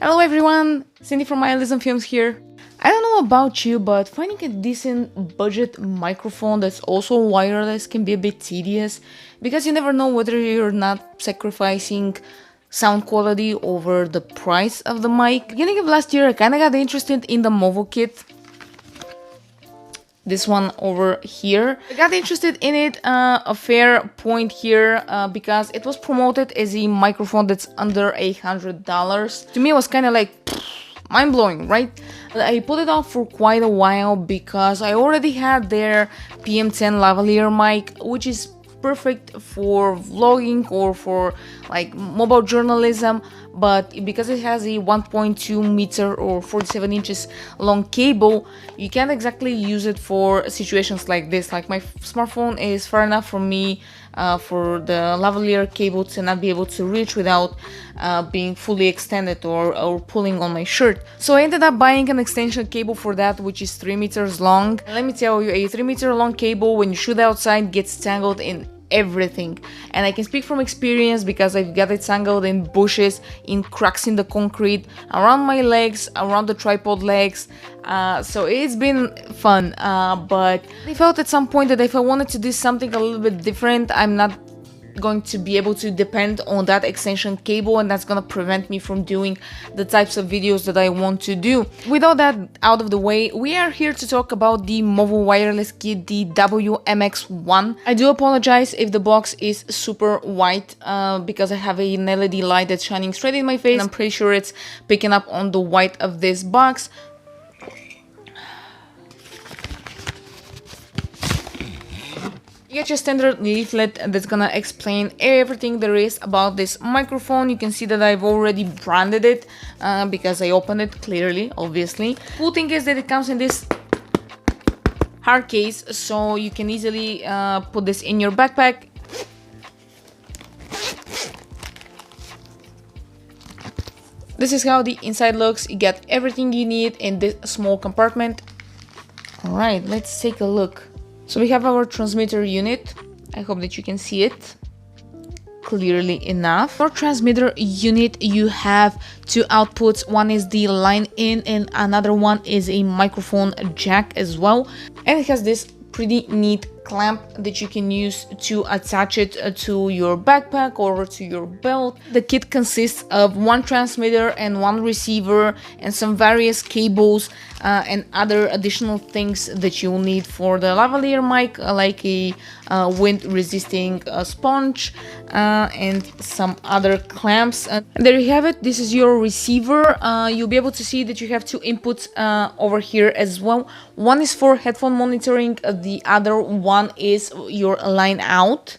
Hello everyone, Cindy from Wirelss and Films here. I don't know about you, but finding a decent budget microphone that's also wireless can be a bit tedious because you never know whether you're not sacrificing sound quality over the price of the mic. Beginning of last year, I kinda got interested in the MOVO kit. This one over here. I got interested in it a fair point here because it was promoted as a microphone that's under $100. To me, it was kind of like mind-blowing, right? I put it off for quite a while because I already had their PM10 lavalier mic, which is perfect for vlogging or for like mobile journalism, but because it has a 1.2 meter or 47 inches long cable, you can't exactly use it for situations like this. Like my smartphone is far enough from me for the lavalier cable to not be able to reach without being fully extended or pulling on my shirt. So I ended up buying an extension cable for that, which is 3 meters long. And let me tell you, a 3-meter long cable when you shoot outside gets tangled in everything, and I can speak from experience because I've got it tangled in bushes, in cracks in the concrete, around my legs, around the tripod legs, so it's been fun, but I felt at some point that if I wanted to do something a little bit different, I'm not going to be able to depend on that extension cable, and that's gonna prevent me from doing the types of videos that I want to do. With all that out of the way, we are here to talk about the MOVO wireless kit, the WMX-1. I do apologize if the box is super white because I have an LED light that's shining straight in my face, and I'm pretty sure it's picking up on the white of this box. You get your standard leaflet that's gonna explain everything there is about this microphone. You can see that I've already branded it because I opened it clearly, obviously. Cool thing is that it comes in this hard case, so you can easily put this in your backpack. This is how the inside looks. You get everything you need in this small compartment. Alright, let's take a look. So we have our transmitter unit. I hope that you can see it clearly enough. For transmitter unit, you have two outputs. One is the line in and another one is a microphone jack as well. And it has this pretty neat clamp that you can use to attach it to your backpack or to your belt. The kit consists of one transmitter and one receiver and some various cables and other additional things that you'll need for the lavalier mic, like a wind resisting sponge and some other clamps. And there you have it. This is your receiver. You'll be able to see that you have two inputs over here as well. One is for headphone monitoring, the other one is your line out.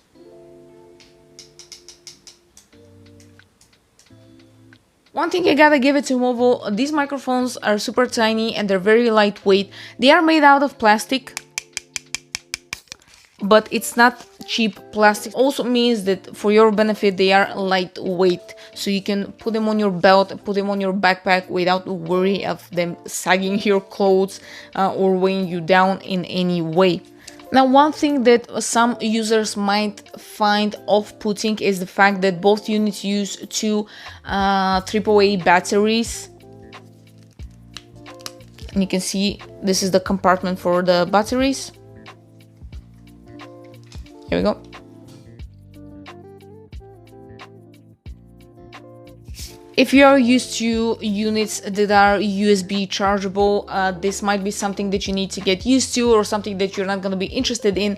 One thing I gotta give it to MOVO, these microphones are super tiny and they're very lightweight. They are made out of plastic, but it's not cheap plastic. Also means that for your benefit they are lightweight, so you can put them on your belt, put them on your backpack without worry of them sagging your clothes or weighing you down in any way. Now, one thing that some users might find off-putting is the fact that both units use two AAA batteries. And you can see this is the compartment for the batteries. Here we go. If you are used to units that are USB chargeable, this might be something that you need to get used to, or something that you're not going to be interested in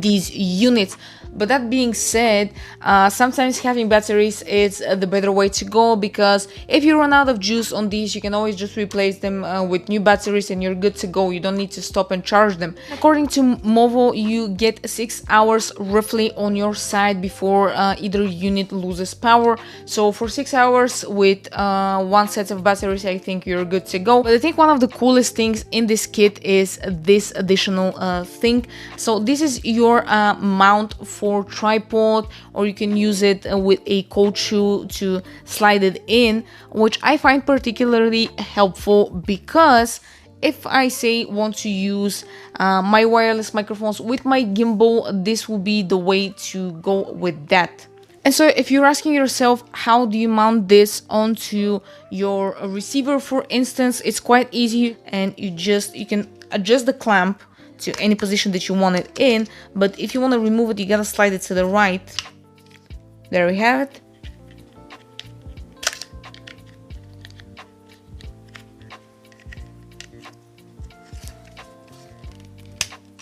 these units. But that being said, sometimes having batteries is the better way to go, because if you run out of juice on these, you can always just replace them with new batteries and you're good to go. You don't need to stop and charge them. According to MOVO, you get 6 hours roughly on your side before either unit loses power. So for 6 hours with one set of batteries, I think you're good to go. But I think one of the coolest things in this kit is this additional thing. So this is your mount for tripod, or you can use it with a cold shoe to slide it in, which I find particularly helpful because if I say want to use my wireless microphones with my gimbal, this will be the way to go with that. And so if you're asking yourself, how do you mount this onto your receiver, for instance, it's quite easy, and you can adjust the clamp to any position that you want it in. But if you want to remove it, you gotta slide it to the right. There we have it.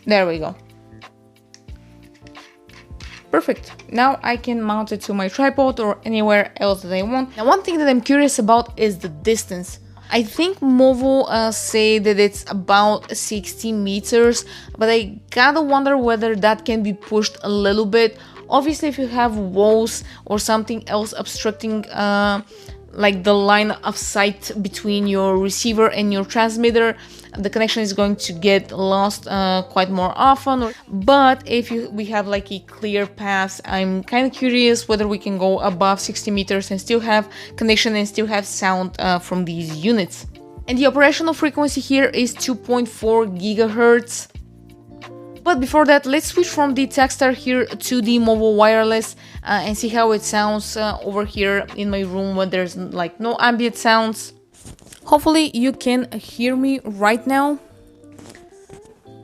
There we go. Perfect. Now I can mount it to my tripod or anywhere else that I want. Now, one thing that I'm curious about is the distance. I think MOVO say that it's about 60 meters, but I gotta wonder whether that can be pushed a little bit. Obviously, if you have walls or something else obstructing like the line of sight between your receiver and your transmitter, the connection is going to get lost quite more often. But if we have like a clear path, I'm kind of curious whether we can go above 60 meters and still have connection and still have sound from these units. And the operational frequency here is 2.4 gigahertz. But before that, let's switch from the Techstar here to the MOVO Wireless and see how it sounds over here in my room when there's like no ambient sounds. Hopefully you can hear me right now.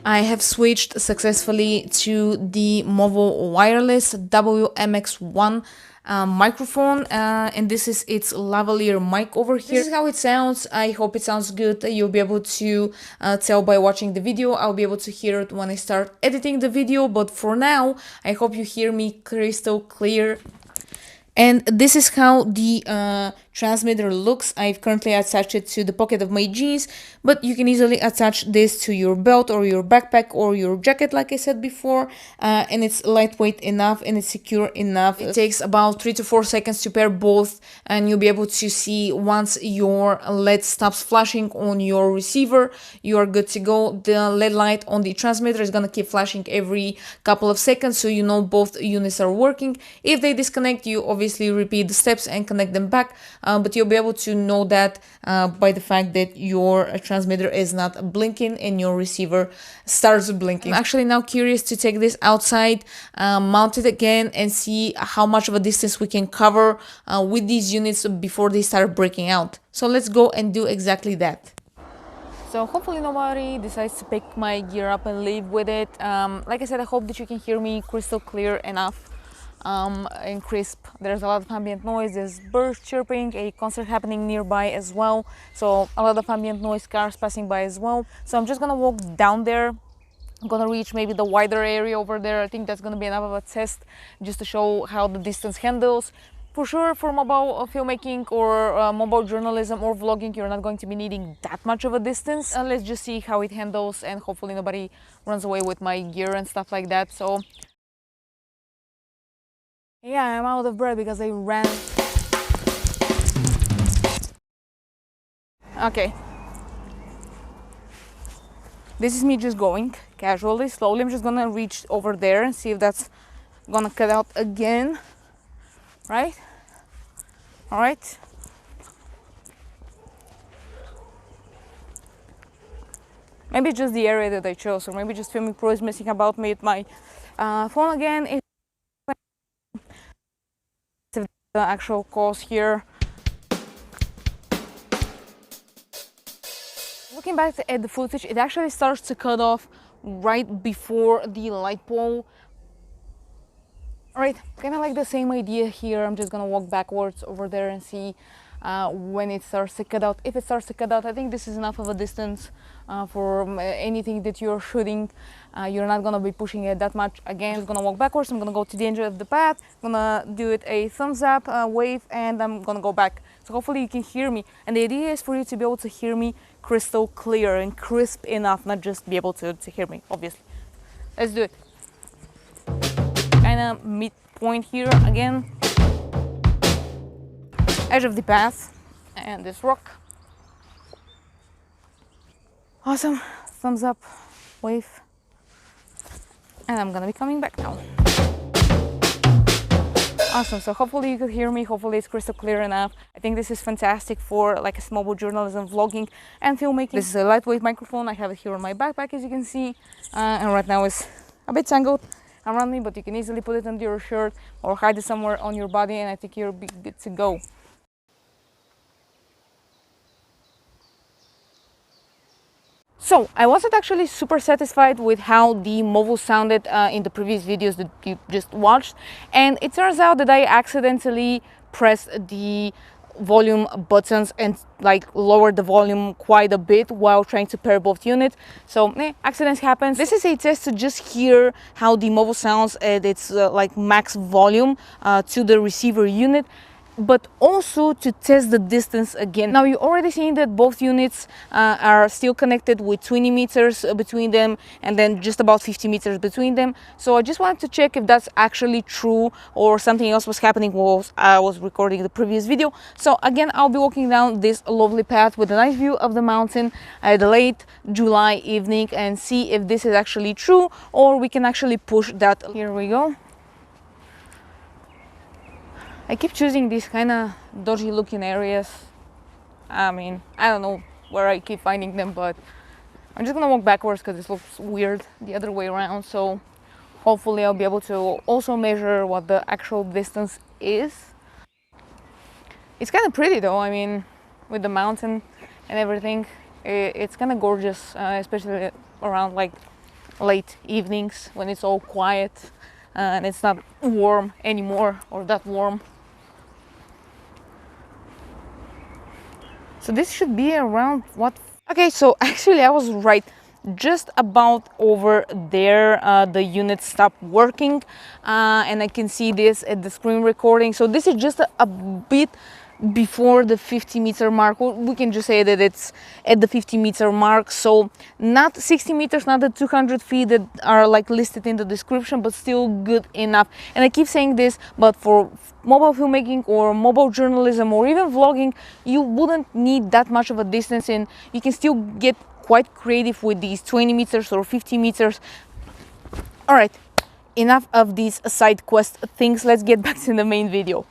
I have switched successfully to the MOVO Wireless WMX-1 microphone, and this is its lavalier mic over here. This is how it sounds. I hope it sounds good. You'll be able to tell by watching the video. I'll be able to hear it when I start editing the video, but for now I hope you hear me crystal clear. And this is how the transmitter looks. I've currently attached it to the pocket of my jeans, but you can easily attach this to your belt or your backpack or your jacket, like I said before, and it's lightweight enough and it's secure enough. It takes about 3 to 4 seconds to pair both, and you'll be able to see once your LED stops flashing on your receiver, you are good to go. The LED light on the transmitter is gonna keep flashing every couple of seconds, so you know both units are working. If they disconnect, you obviously repeat the steps and connect them back, but you'll be able to know that by the fact that your transmitter is not blinking and your receiver starts blinking. I'm actually now curious to take this outside, mount it again, and see how much of a distance we can cover with these units before they start breaking out. So let's go and do exactly that. So hopefully nobody decides to pick my gear up and leave with it. Like I said, I hope that you can hear me crystal clear enough. And crisp. There's a lot of ambient noise, there's birds chirping, a concert happening nearby as well, so a lot of ambient noise, cars passing by as well. So I'm just gonna walk down there. I'm gonna reach maybe the wider area over there. I think that's gonna be enough of a test just to show how the distance handles. For sure, for mobile filmmaking or mobile journalism or vlogging, you're not going to be needing that much of a distance. Let's just see how it handles, and hopefully nobody runs away with my gear and stuff like that. So yeah, I'm out of breath because I ran. Okay. This is me just going casually, slowly. I'm just gonna reach over there and see if that's gonna cut out again. Right? Alright. Maybe just the area that I chose, or maybe just Filming Pro is messing about me with my phone again. The actual cause here. Looking back at the footage, it actually starts to cut off right before the light pole. Alright, kind of like the same idea here. I'm just gonna walk backwards over there and see when it starts to cut out. If it starts to cut out, I think this is enough of a distance for anything that you're shooting. You're not gonna be pushing it that much. Again, I'm just gonna walk backwards. I'm gonna go to the end of the path. I'm gonna do it a thumbs up wave, and I'm gonna go back. So hopefully you can hear me. And the idea is for you to be able to hear me crystal clear and crisp enough, not just be able to hear me, obviously. Let's do it. Kind of midpoint here again. Edge of the path and this rock. Awesome. Thumbs up, wave. And I'm gonna be coming back now. Awesome, so hopefully you could hear me, hopefully it's crystal clear enough. I think this is fantastic for like a mobile journalism, vlogging and filmmaking. This is a lightweight microphone, I have it here on my backpack as you can see. And right now it's a bit tangled. around me, but you can easily put it under your shirt or hide it somewhere on your body, and I think you'll be good to go. So I wasn't actually super satisfied with how the MOVO sounded in the previous videos that you just watched, and it turns out that I accidentally pressed the volume buttons and like lowered the volume quite a bit while trying to pair both units. So accidents happen. This is a test to just hear how the MOVO sounds at its like max volume to the receiver unit, but also to test the distance again. Now you already seen that both units are still connected with 20 meters between them, and then just about 50 meters between them. So I just wanted to check if that's actually true or something else was happening while I was recording the previous video. So again, I'll be walking down this lovely path with a nice view of the mountain at the late July evening and see if this is actually true or we can actually push that. Here we go. I keep choosing these kind of dodgy looking areas. I mean, I don't know where I keep finding them, but I'm just gonna walk backwards because this looks weird the other way around. So hopefully I'll be able to also measure what the actual distance is. It's kind of pretty though, I mean, with the mountain and everything. It's kind of gorgeous, especially around like late evenings when it's all quiet and it's not warm anymore or that warm. So this should be around what? Okay, so actually I was right. Just about over there, the unit stopped working, and I can see this at the screen recording. So this is just a bit before the 50-meter mark. We can just say that it's at the 50-meter mark, so not 60 meters, not the 200 feet that are like listed in the description, but still good enough. And I keep saying this, but for mobile filmmaking or mobile journalism or even vlogging, you wouldn't need that much of a distance, and you can still get quite creative with these 20 meters or 50 meters. All right, enough of these side quest things. Let's get back to the main video.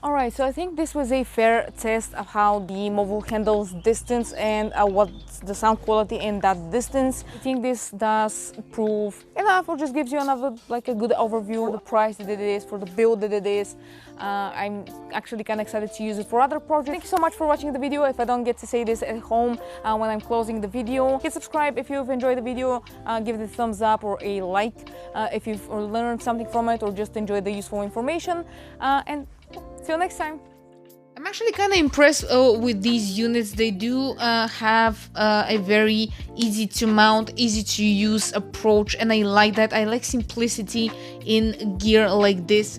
Alright, so I think this was a fair test of how the MOVO handles distance and what's the sound quality in that distance. I think this does prove enough, or just gives you another like a good overview of the price that it is, for the build that it is. I'm actually kind of excited to use it for other projects. Thank you so much for watching the video. If I don't get to say this at home when I'm closing the video, hit subscribe if you've enjoyed the video, give it a thumbs up or a like if you've learned something from it or just enjoyed the useful information, and see you next time. I'm actually kind of impressed with these units. They do have a very easy to mount, easy to use approach, and I like that. I like simplicity in gear like this.